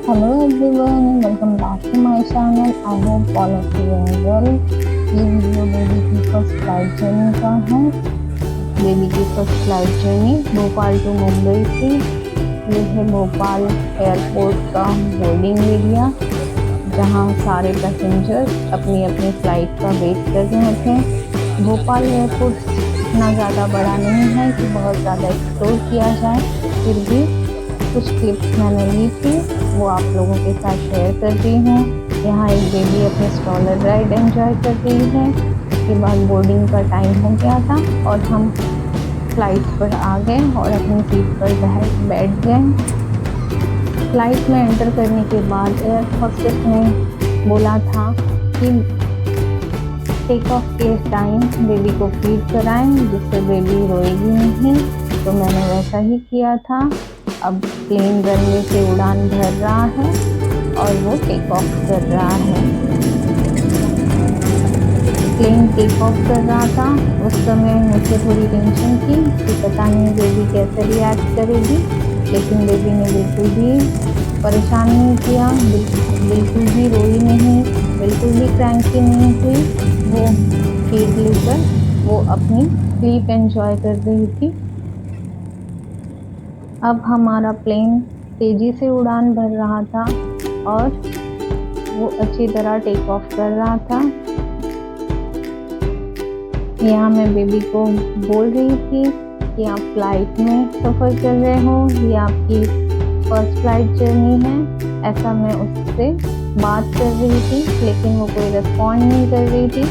Hello everyone, welcome back to my channel. I hope all of you are well. ये video baby की first flight journey का है। Baby की first flight journey Bhopal to Mumbai थी। ये है भोपाल एयरपोर्ट का बोर्डिंग एरिया, जहां सारे पैसेंजर्स अपनी अपनी फ्लाइट का वेट कर रहे थे। भोपाल एयरपोर्ट इतना ज़्यादा बड़ा नहीं है कि बहुत ज़्यादा एक्सप्लोर किया जाए, फिर भी कुछ क्लिप्स मैंने ली थी, वो आप लोगों के साथ शेयर कर रही हूँ। यहाँ एक बेबी अपने स्ट्रॉलर राइड एंजॉय कर रही है। उसके बाद बोर्डिंग का टाइम हो गया था और हम फ्लाइट पर आ गए और अपनी सीट पर बैठ गए। फ्लाइट में एंटर करने के बाद एयर होस्टेस ने बोला था कि टेक ऑफ के टाइम बेबी को फीड कराएं, जिससे बेबी रोएगी नहीं। तो मैंने वैसा ही किया था। अब प्लेन रनवे से उड़ान भर रहा है और वो टेक ऑफ कर रहा है। प्लेन टेक ऑफ कर रहा था, उस समय मुझे थोड़ी टेंशन थी कि पता नहीं बेबी कैसे रिएक्ट करेगी, लेकिन बेबी ने बिल्कुल भी परेशान नहीं किया, बिल्कुल भी रोई नहीं, बिल्कुल भी क्रैंकी नहीं हुई। वो फीड लेकर वो अपनी स्लीप एंजॉय कर रही थी। अब हमारा प्लेन तेज़ी से उड़ान भर रहा था और वो अच्छी तरह टेक ऑफ कर रहा था। यहाँ मैं बेबी को बोल रही थी कि आप फ्लाइट में सफ़र कर रहे हो, ये आपकी फर्स्ट फ्लाइट जर्नी है। ऐसा मैं उससे बात कर रही थी, लेकिन वो कोई रिस्पॉन्ड नहीं कर रही थी।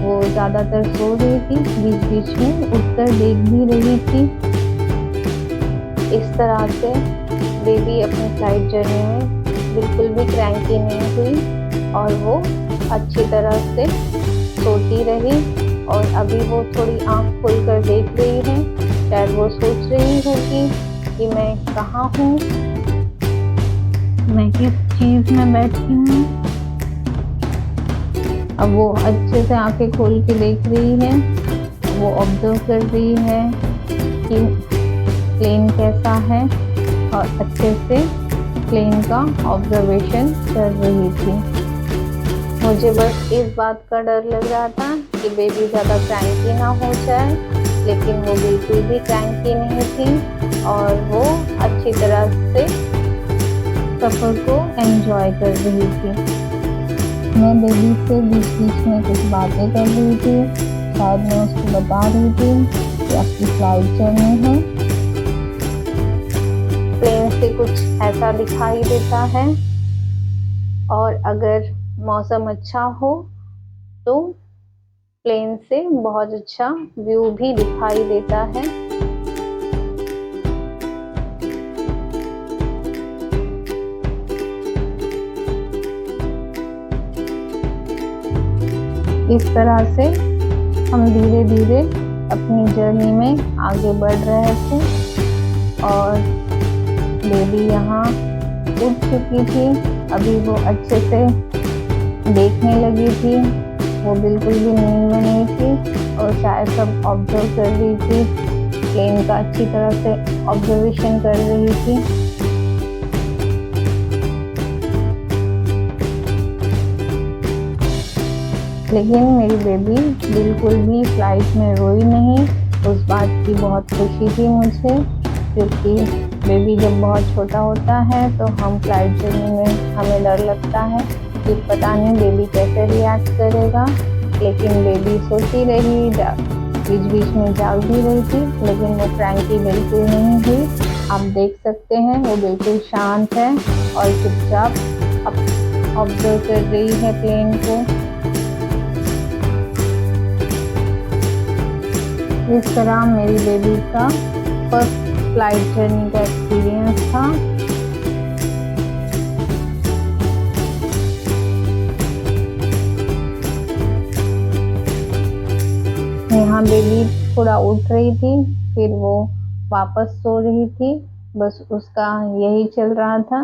वो ज़्यादातर सो रही थी, बीच बीच में उठकर देख भी रही थी। इस तरह से बेबी अपनी फ्लाइट जर्नी में बिल्कुल भी क्रैंकी नहीं हुई और वो अच्छी तरह से सोती रही। और अभी वो थोड़ी आँख खोलकर देख रही है, शायद वो सोच रही होगी कि मैं कहाँ हूँ, मैं किस चीज़ में बैठी हूँ। अब वो अच्छे से आंखें खोल के देख रही है, वो ऑब्जर्व कर रही है कि प्लेन कैसा है और अच्छे से प्लेन का ऑब्जर्वेशन कर रही थी। मुझे बस इस बात का डर लग रहा था कि बेबी ज़्यादा क्रैंकी ना हो जाए, लेकिन वो बिल्कुल भी क्रैंकी नहीं थी और वो अच्छी तरह से सफ़र को एंजॉय कर रही थी। मैं बेबी से बीच बीच में कुछ बातें कर रही थी, शायद मैं उसको बता रही थी कि आपकी फ्लाइट जर्नी है। प्लेन से कुछ ऐसा दिखाई देता है और अगर मौसम अच्छा हो तो प्लेन से बहुत अच्छा व्यू भी दिखाई देता है। इस तरह से हम धीरे धीरे अपनी जर्नी में आगे बढ़ रहे थे और बेबी यहाँ उठ चुकी थी। अभी वो अच्छे से देखने लगी थी, वो बिल्कुल भी नींद में नहीं थी और शायद सब ऑब्जर्व कर रही थी, प्लेन का अच्छी तरह से ऑब्जर्वेशन कर रही थी। लेकिन मेरी बेबी बिल्कुल भी फ्लाइट में रोई नहीं। उस बात की बहुत खुशी थी मुझे, क्योंकि बेबी जब बहुत छोटा होता है तो हम फ्लाइट जर्नी में हमें डर लगता है कि पता नहीं बेबी कैसे रिएक्ट करेगा। लेकिन बेबी सोती रही, बीच बीच में जाग भी रही थी, लेकिन वो क्रैंकी बिल्कुल नहीं हुई। आप देख सकते हैं वो बिल्कुल शांत है और चुपचाप ऑब्जर्व कर रही है प्लेन को। इस तरह मेरी बेबी का फर्स्ट फ्लाइट जर्नी का एक्सपीरियंस था। यहाँ बेबी थोड़ा उठ रही थी, फिर वो वापस सो रही थी। बस उसका यही चल रहा था,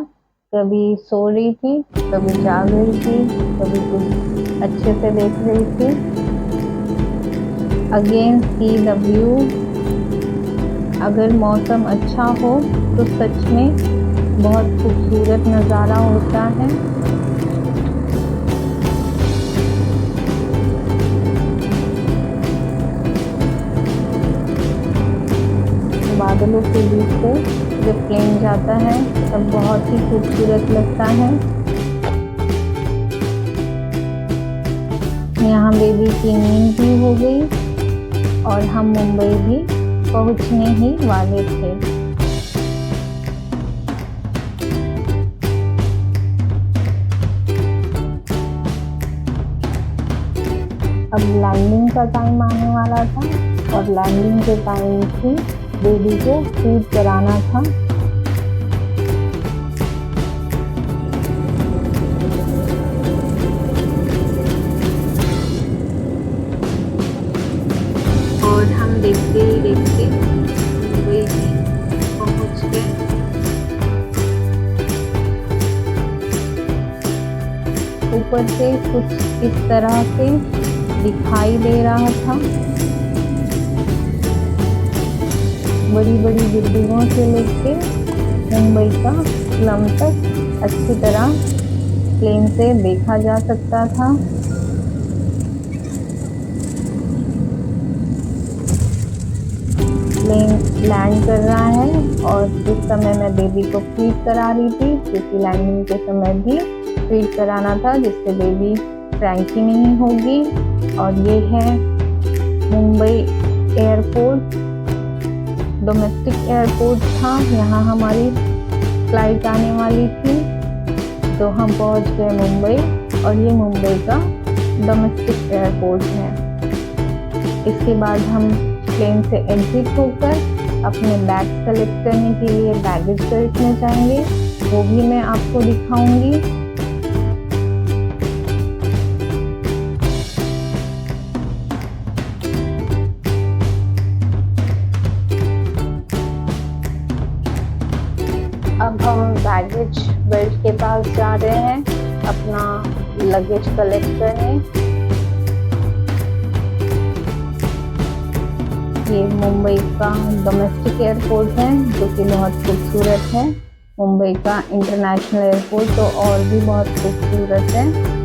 कभी सो रही थी, कभी जाग रही थी, कभी कुछ अच्छे से देख रही थी। अगेन CW, अगर मौसम अच्छा हो तो सच में बहुत खूबसूरत नज़ारा होता है। बादलों के बीच से जब प्लेन जाता है तब बहुत ही खूबसूरत लगता है। यहाँ बेबी की नींद भी हो गई और हम मुंबई भी पहुँचने ही वाले थे। अब लैंडिंग का टाइम आने वाला था और लैंडिंग के टाइम ही बेबी को फीड कराना था। और हम देखते ही देखते मुंबई पहुंच गए। ऊपर से कुछ इस तरह से दिखाई दे रहा था। बड़ी बड़ी बिल्डिंगों से लेके मुंबई का स्लम तक अच्छी तरह प्लेन से देखा जा सकता था। प्लेन लैंड कर रहा है और इस समय मैं बेबी को फीड करा रही थी, क्योंकि लैंडिंग के समय भी फीड कराना था जिससे बेबी क्रैंकी नहीं होगी। और ये है मुंबई एयरपोर्ट, डोमेस्टिक एयरपोर्ट था। यहाँ हमारी फ्लाइट आने वाली थी, तो हम पहुँच गए मुंबई और ये मुंबई का डोमेस्टिक एयरपोर्ट है। इसके बाद हम प्लेन से एग्जिट होकर अपने बैग कलेक्ट करने के लिए बैगेज खरीदने जाएंगे, वो भी मैं आपको दिखाऊंगी। अब हम बैगेज बेल्ट के पास जा रहे हैं अपना लगेज कलेक्ट करने। ये मुंबई का डोमेस्टिक एयरपोर्ट है जो कि बहुत खूबसूरत है। मुंबई का इंटरनेशनल एयरपोर्ट तो और भी बहुत खूबसूरत है।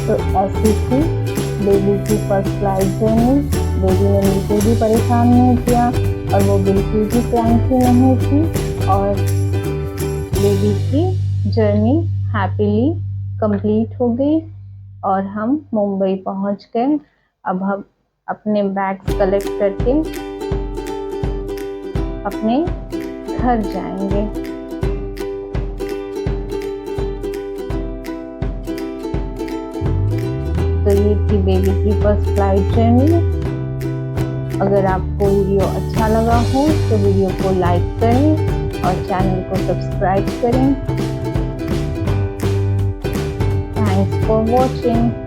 तो ऐसी थी बेबी की फर्स्ट फ्लाइट जर्नी। बेबी ने बिल्कुल भी परेशान नहीं किया और वो बिल्कुल भी क्रैंकी नहीं थी और बेबी की जर्नी हैप्पीली कंप्लीट हो गई और हम मुंबई पहुंच गए। अब हम अपने बैग्स कलेक्ट करके अपने घर जाएंगे। तो ये थी बेबी की फर्स्ट फ्लाइट जर्नी। अगर आपको वीडियो अच्छा लगा हो तो वीडियो को लाइक करें और चैनल को सब्सक्राइब करें। Thanks for watching.